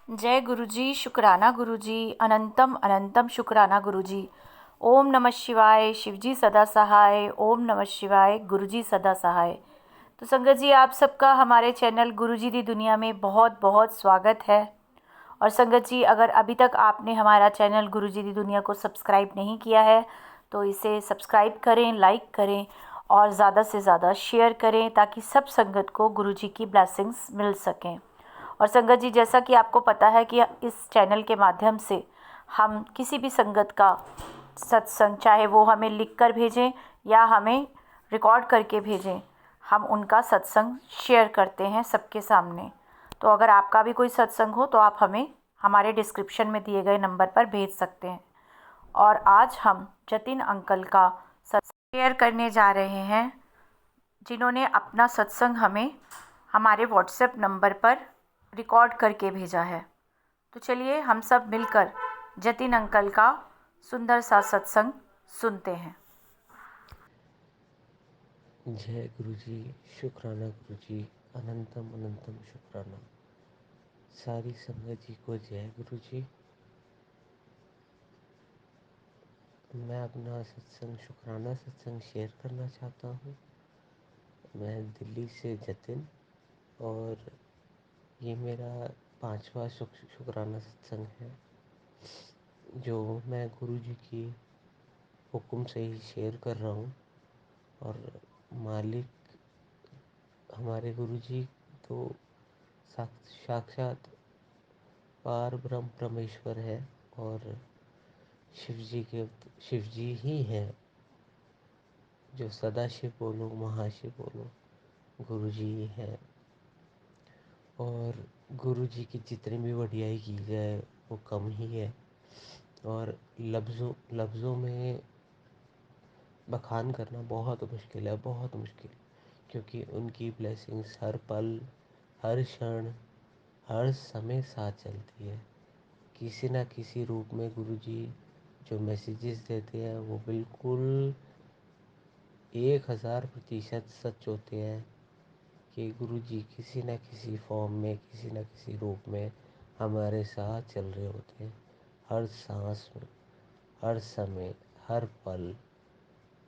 जय गुरुजी, शुक्राना गुरुजी, अनंतम अनंतम शुक्राना गुरुजी। ओम नमः शिवाय, शिवजी सदा सहाय। ओम नमः शिवाय, गुरुजी सदा सहाय। तो संगत जी, आप सबका हमारे चैनल गुरुजी दी दुनिया में बहुत बहुत स्वागत है। और संगत जी, अगर अभी तक आपने हमारा चैनल गुरुजी दी दुनिया को सब्सक्राइब नहीं किया है तो इसे सब्सक्राइब करें, लाइक करें और ज़्यादा से ज़्यादा शेयर करें ताकि सब संगत को गुरुजी की ब्लेसिंग्स मिल सकें। और संगत जी, जैसा कि आपको पता है कि इस चैनल के माध्यम से हम किसी भी संगत का सत्संग, चाहे वो हमें लिख कर भेजें या हमें रिकॉर्ड करके भेजें, हम उनका सत्संग शेयर करते हैं सबके सामने। तो अगर आपका भी कोई सत्संग हो तो आप हमें हमारे डिस्क्रिप्शन में दिए गए नंबर पर भेज सकते हैं। और आज हम जतिन अंकल का सत्संग शेयर करने जा रहे हैं, जिन्होंने अपना सत्संग हमें हमारे व्हाट्सएप नंबर पर रिकॉर्ड करके भेजा है। तो चलिए हम सब मिलकर जतिन अंकल का सुंदर सा सत्संग सुनते हैं। जय गुरुजी, शुक्राना गुरुजी, अनंतम अनंतम शुक्राना। सारी संगत जी को जय गुरुजी। मैं अपना सत्संग, शुक्राना सत्संग शेयर करना चाहता हूँ। मैं दिल्ली से जतिन, और ये मेरा 5वां शुक्राना सत्संग है जो मैं गुरुजी की हुक्म से ही शेयर कर रहा हूँ। और मालिक हमारे गुरुजी तो साक्षात पार ब्रह्म परमेश्वर है, और शिवजी ही हैं जो सदाशिव बोलो, महाशिव बोलो, गुरुजी ही हैं। और गुरुजी की जितनी भी वडियाई की जाए वो कम ही है। और लफ्ज़ों में बखान करना बहुत मुश्किल है, बहुत मुश्किल। क्योंकि उनकी ब्लेसिंग्स हर पल, हर क्षण, हर समय साथ चलती है। किसी ना किसी रूप में गुरुजी जो मैसेजेस देते हैं वो बिल्कुल 1000% सच होते हैं कि गुरुजी किसी न किसी फॉर्म में, किसी न किसी रूप में हमारे साथ चल रहे होते हैं। हर सांस में, हर समय, हर पल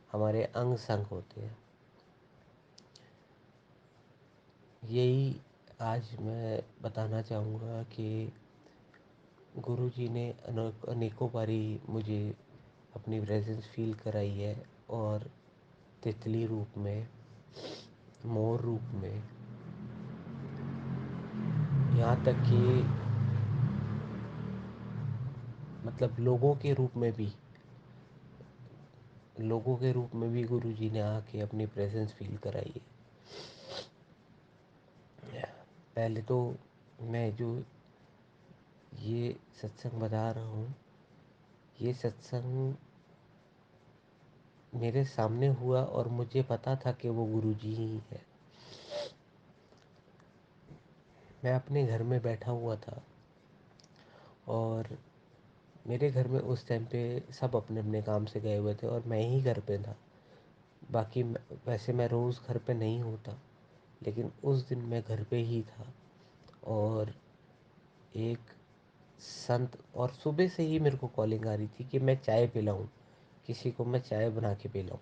हमारे अंग संग होते हैं। यही आज मैं बताना चाहूँगा कि गुरुजी ने अनेकों बारी मुझे अपनी प्रेजेंस फील कराई है। और तितली रूप में, मोर रूप में, यहाँ तक कि मतलब लोगों के रूप में भी गुरुजी ने आके अपनी प्रेजेंस फील कराई है। पहले तो मैं जो ये सत्संग बता रहा हूँ, ये सत्संग मेरे सामने हुआ और मुझे पता था कि वो गुरुजी ही है। मैं अपने घर में बैठा हुआ था और मेरे घर में उस टाइम पे सब अपने अपने काम से गए हुए थे और मैं ही घर पे था। बाकी वैसे मैं रोज़ घर पे नहीं होता, लेकिन उस दिन मैं घर पे ही था। और एक संत, और सुबह से ही मेरे को कॉलिंग आ रही थी कि मैं चाय पिलाऊं, किसी को मैं चाय बना के पिलाऊं।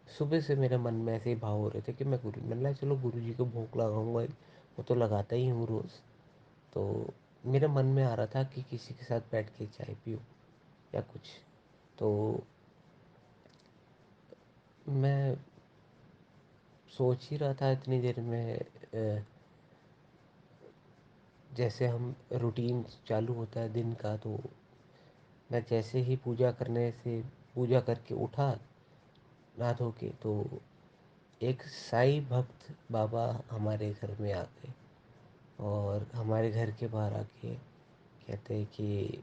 सुबह से मेरे मन में ऐसे ही भाव हो रहे थे कि मैंने कहा चलो गुरु जी को भोग लगाऊंगा, वो तो लगाता ही हूँ रोज़। तो मेरे मन में आ रहा था कि किसी के साथ बैठ के चाय पीऊँ या कुछ। तो मैं सोच ही रहा था इतनी देर में, जैसे हम रूटीन चालू होता है दिन का, तो मैं जैसे ही पूजा करके उठा नहा धो के, तो एक साईं भक्त बाबा हमारे घर में आ गए और हमारे घर के बाहर आके कहते हैं कि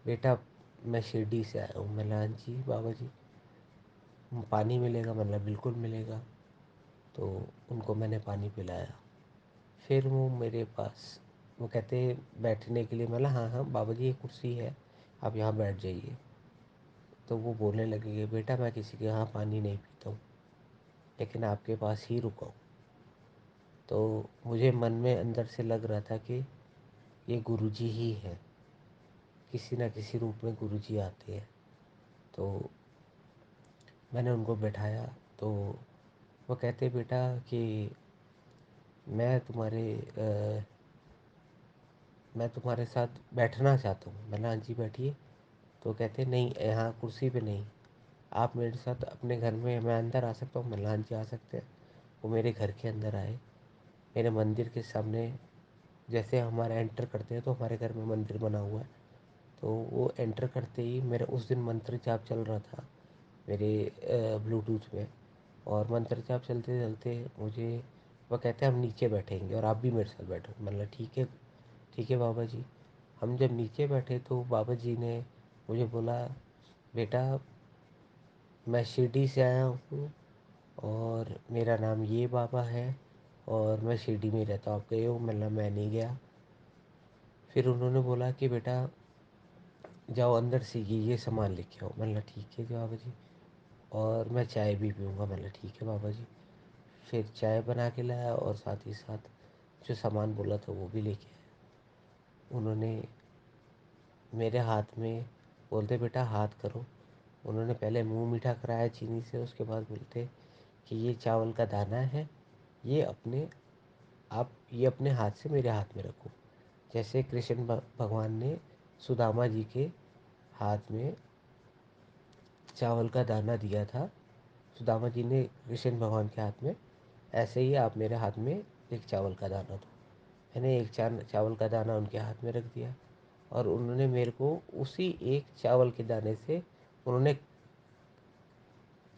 बेटा मैं शिरडी से आया हूँ। मैंने, हाँ जी बाबा जी, पानी मिलेगा? मतलब बिल्कुल मिलेगा। तो उनको मैंने पानी पिलाया। फिर वो कहते बैठने के लिए। मैं, हाँ हाँ बाबा जी ये कुर्सी है, आप यहाँ बैठ जाइए। तो वो बोलने लगे कि बेटा मैं किसी के यहाँ पानी नहीं पीता हूँ, लेकिन आपके पास ही रुका हूँ। तो मुझे मन में अंदर से लग रहा था कि ये गुरुजी ही हैं, किसी न किसी रूप में गुरुजी आते हैं। तो मैंने उनको बैठाया, तो वो कहते बेटा कि मैं तुम्हारे मैं तुम्हारे साथ बैठना चाहता हूँ। मैंने हाँ जी बैठिए। तो कहते नहीं, यहाँ कुर्सी पे नहीं, आप मेरे साथ अपने घर में, मैं अंदर आ सकता हूँ। मैंने हाँ जी आ सकते हैं। वो मेरे घर के अंदर आए, मेरे मंदिर के सामने। जैसे हमारा एंटर करते हैं तो हमारे घर में मंदिर बना हुआ है, तो वो एंटर करते ही मेरा उस दिन मंत्र जाप चल रहा था मेरे ब्लूटूथ में। और मंत्र जाप चलते चलते मुझे वो कहते हैं हम नीचे बैठेंगे और आप भी मेरे साथ बैठो। मतलब ठीक है बाबा जी। हम जब नीचे बैठे तो बाबा जी ने मुझे बोला, बेटा मैं शिरडी से आया हूँ और मेरा नाम ये बाबा है और मैं शिरडी में रहता हूँ। आप गए हो? मतलब मैं नहीं गया। फिर उन्होंने बोला कि बेटा जाओ अंदर से ये सामान लेके आओ। मतलब ठीक है जी बाबा जी। और मैं चाय भी पीऊँगा। मतलब ठीक है बाबा जी। फिर चाय बना के लाया और साथ ही साथ जो सामान बोला था वो भी लेके आया। उन्होंने मेरे हाथ में बोलते बेटा हाथ करो। उन्होंने पहले मुंह मीठा कराया चीनी से, उसके बाद बोलते कि ये चावल का दाना है, ये अपने आप ये अपने हाथ से मेरे हाथ में रखो। जैसे कृष्ण भगवान ने सुदामा जी के हाथ में चावल का दाना दिया था, सुदामा जी ने कृष्ण भगवान के हाथ में, ऐसे ही आप मेरे हाथ में एक चावल का दाना दो। मैंने एक चावल का दाना उनके हाथ में रख दिया और उन्होंने मेरे को उसी एक चावल के दाने से उन्होंने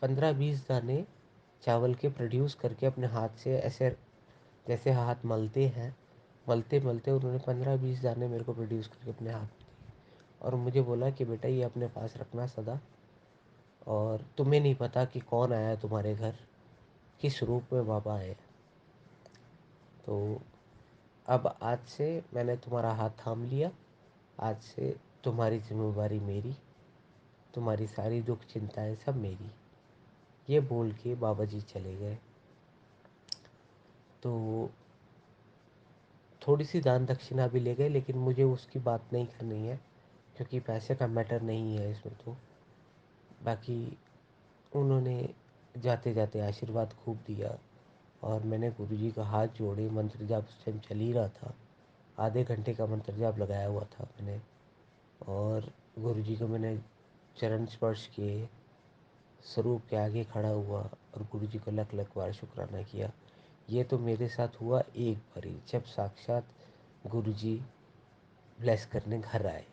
15-20 दाने चावल के प्रोड्यूस करके अपने हाथ से ऐसे, जैसे हाथ मलते हैं, मलते मलते उन्होंने 15-20 दाने मेरे को प्रोड्यूस करके अपने हाथ में दिए और मुझे बोला कि बेटा ये अपने पास रखना सदा, और तुम्हें नहीं पता कि कौन आया तुम्हारे घर, किस रूप में बाबा आए। तो अब आज से मैंने तुम्हारा हाथ थाम लिया, आज से तुम्हारी जिम्मेवारी मेरी, तुम्हारी सारी दुख चिंताएं सब मेरी। ये बोल के बाबा जी चले गए। तो थोड़ी सी दान दक्षिणा भी ले गए, लेकिन मुझे उसकी बात नहीं करनी है क्योंकि पैसे का मैटर नहीं है इसमें। तो बाकी उन्होंने जाते जाते आशीर्वाद खूब दिया और मैंने गुरुजी का हाथ जोड़े, मंत्र जाप उस टाइम चल ही रहा था, आधे घंटे का मंत्र जाप लगाया हुआ था मैंने। और गुरुजी को मैंने चरण स्पर्श किए, स्वरूप के आगे खड़ा हुआ और गुरुजी को लख लख बार शुक्राना किया। ये तो मेरे साथ हुआ एक बारी, जब साक्षात गुरुजी ब्लेस करने घर आए।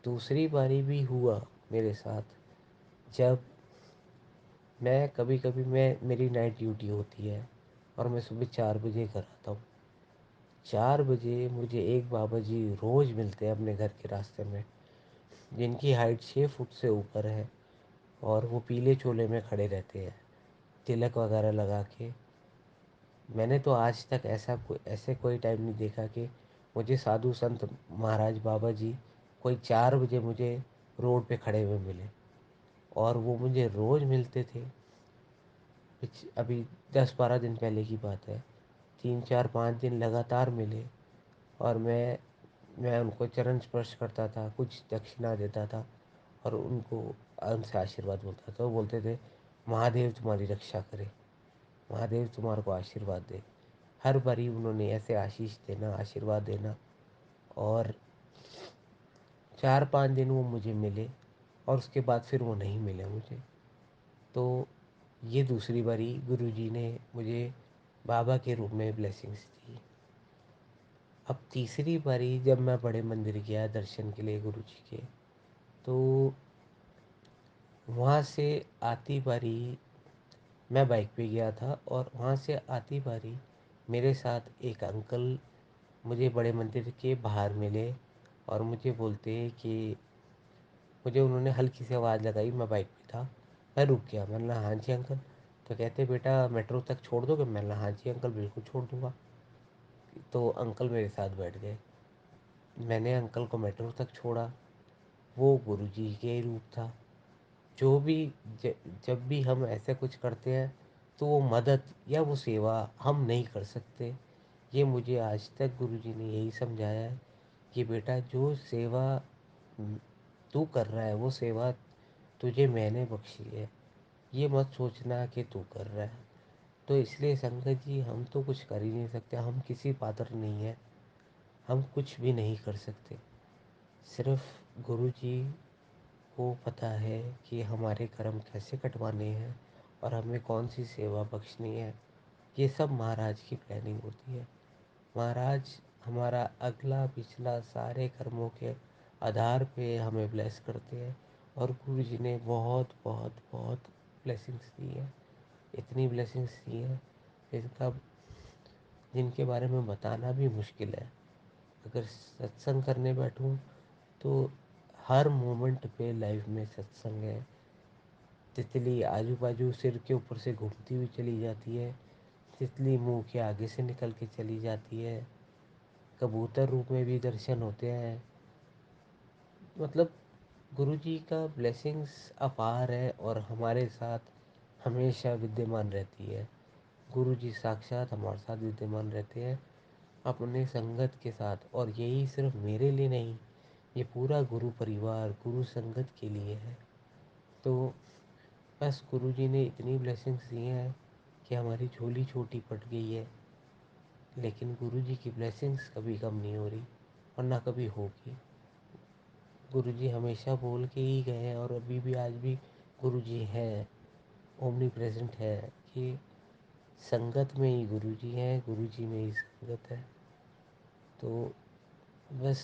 दूसरी बारी भी हुआ मेरे साथ, जब मैं कभी कभी मेरी नाइट ड्यूटी होती है और मैं सुबह 4 बजे घर आता हूँ। 4 बजे मुझे एक बाबा जी रोज़ मिलते हैं अपने घर के रास्ते में, जिनकी हाइट 6 फुट से ऊपर है और वो पीले चोले में खड़े रहते हैं, तिलक वगैरह लगा के। मैंने तो आज तक ऐसे कोई टाइम नहीं देखा कि मुझे साधु संत महाराज बाबा जी कोई 4 बजे मुझे रोड पे खड़े हुए मिले। और वो मुझे रोज़ मिलते थे। अभी 10-12 दिन पहले की बात है, 3-4-5 दिन लगातार मिले और मैं उनको चरण स्पर्श करता था, कुछ दक्षिणा देता था और उनसे आशीर्वाद बोलता था। वो बोलते थे महादेव तुम्हारी रक्षा करे, महादेव तुम्हारे को आशीर्वाद दे। हर बारी उन्होंने ऐसे आशीष देना, आशीर्वाद देना। और 4-5 दिन वो मुझे मिले और उसके बाद फिर वो नहीं मिले मुझे। तो ये दूसरी बारी गुरुजी ने मुझे बाबा के रूप में ब्लेसिंग्स दी। अब तीसरी बारी जब मैं बड़े मंदिर गया दर्शन के लिए गुरुजी के, तो वहाँ से आती बारी मैं बाइक पे गया था और वहाँ से आती बारी मेरे साथ एक अंकल मुझे बड़े मंदिर के बाहर मिले और मुझे बोलते कि मुझे उन्होंने हल्की सी आवाज़ लगाई, मैं बाइक पे था, मैं रुक गया। मैंने बोला हाँ जी अंकल। तो कहते बेटा मेट्रो तक छोड़ दोगे? मैंने बोला हाँ जी अंकल बिल्कुल छोड़ दूँगा। तो अंकल मेरे साथ बैठ गए, मैंने अंकल को मेट्रो तक छोड़ा। वो गुरुजी के ही रूप था। जो भी ज, जब भी हम ऐसे कुछ करते हैं तो वो मदद या वो सेवा हम नहीं कर सकते। ये मुझे आज तक गुरुजी ने यही समझाया है कि बेटा जो सेवा हम्म, तू कर रहा है वो सेवा तुझे मैंने बख्शी है। ये मत सोचना कि तू कर रहा है। तो इसलिए संगत जी हम तो कुछ कर ही नहीं सकते, हम किसी पात्र नहीं है, हम कुछ भी नहीं कर सकते। सिर्फ गुरुजी को पता है कि हमारे कर्म कैसे कटवाने हैं और हमें कौन सी सेवा बख्शनी है। ये सब महाराज की प्लानिंग होती है। महाराज हमारा अगला पिछला सारे कर्मों के आधार पे हमें ब्लेस करते हैं। और गुरु जी ने बहुत बहुत बहुत ब्लेसिंग्स दी हैं, इतनी ब्लेसिंग्स दी हैं जिनका जिनके बारे में बताना भी मुश्किल है। अगर सत्संग करने बैठूं तो हर मोमेंट पे लाइफ में सत्संग है। तितली आजू बाजू सिर के ऊपर से घूमती हुई चली जाती है, तितली मुंह के आगे से निकल के चली जाती है, कबूतर रूप में भी दर्शन होते हैं। मतलब गुरुजी का ब्लेसिंग्स अपार है और हमारे साथ हमेशा विद्यमान रहती है। गुरुजी साक्षात हमारे साथ विद्यमान रहते हैं अपने संगत के साथ। और यही सिर्फ मेरे लिए नहीं, ये पूरा गुरु परिवार गुरु संगत के लिए है। तो बस गुरुजी ने इतनी ब्लेसिंग्स दी हैं कि हमारी झोली छोटी पड़ गई है, लेकिन गुरुजी की ब्लेसिंग्स कभी कम नहीं हो रही और ना कभी होगी। गुरुजी हमेशा बोल के ही गए हैं और अभी भी आज भी गुरुजी हैं, ओमनी प्रेजेंट है कि संगत में ही गुरुजी हैं, गुरुजी में ही संगत है। तो बस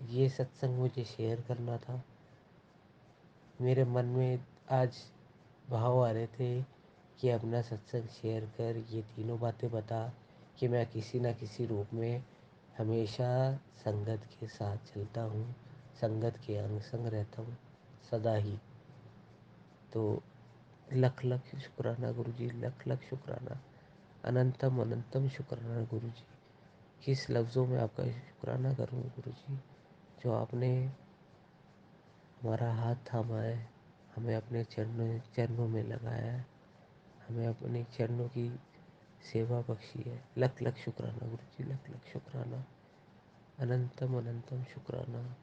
ये सत्संग मुझे शेयर करना था। मेरे मन में आज भाव आ रहे थे कि अपना सत्संग शेयर कर ये तीनों बातें बता कि मैं किसी न किसी रूप में हमेशा संगत के साथ चलता हूँ, संगत के अंग संग रहता हूँ सदा ही। तो लख लख शुक्राना गुरु जी, लख लख शुक्राना, अनंतम अनंतम शुक्राना गुरु जी। किस लफ्ज़ों में आपका शुक्राना करूँ गुरु जी, जो आपने हमारा हाथ थामा है, हमें अपने चरणों में लगाया है, हमें अपने चरणों की सेवा बख्शी है। लख लख शुक्राना गुरु जी, लख लख शुक्राना, अनंतम अनंतम शुक्राना।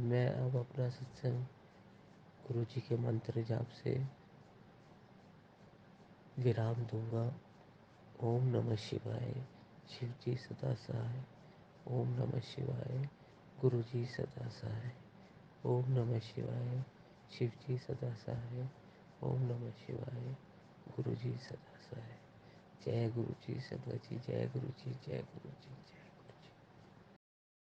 मैं अब अपना सत्संग गुरु जी के मंत्र जाप से विराम दूंगा। ओम नमः शिवाय, शिव जी सदा सहाय। ओम नमः शिवाय, गुरु जी सदा सहाय। ओम नमः शिवाय, शिव जी सदा सहाय। ओम नमः शिवाय, गुरु जी सदा सहाय। जय गुरु जी संगत जी, जय गुरु जी, जय गुरु जी।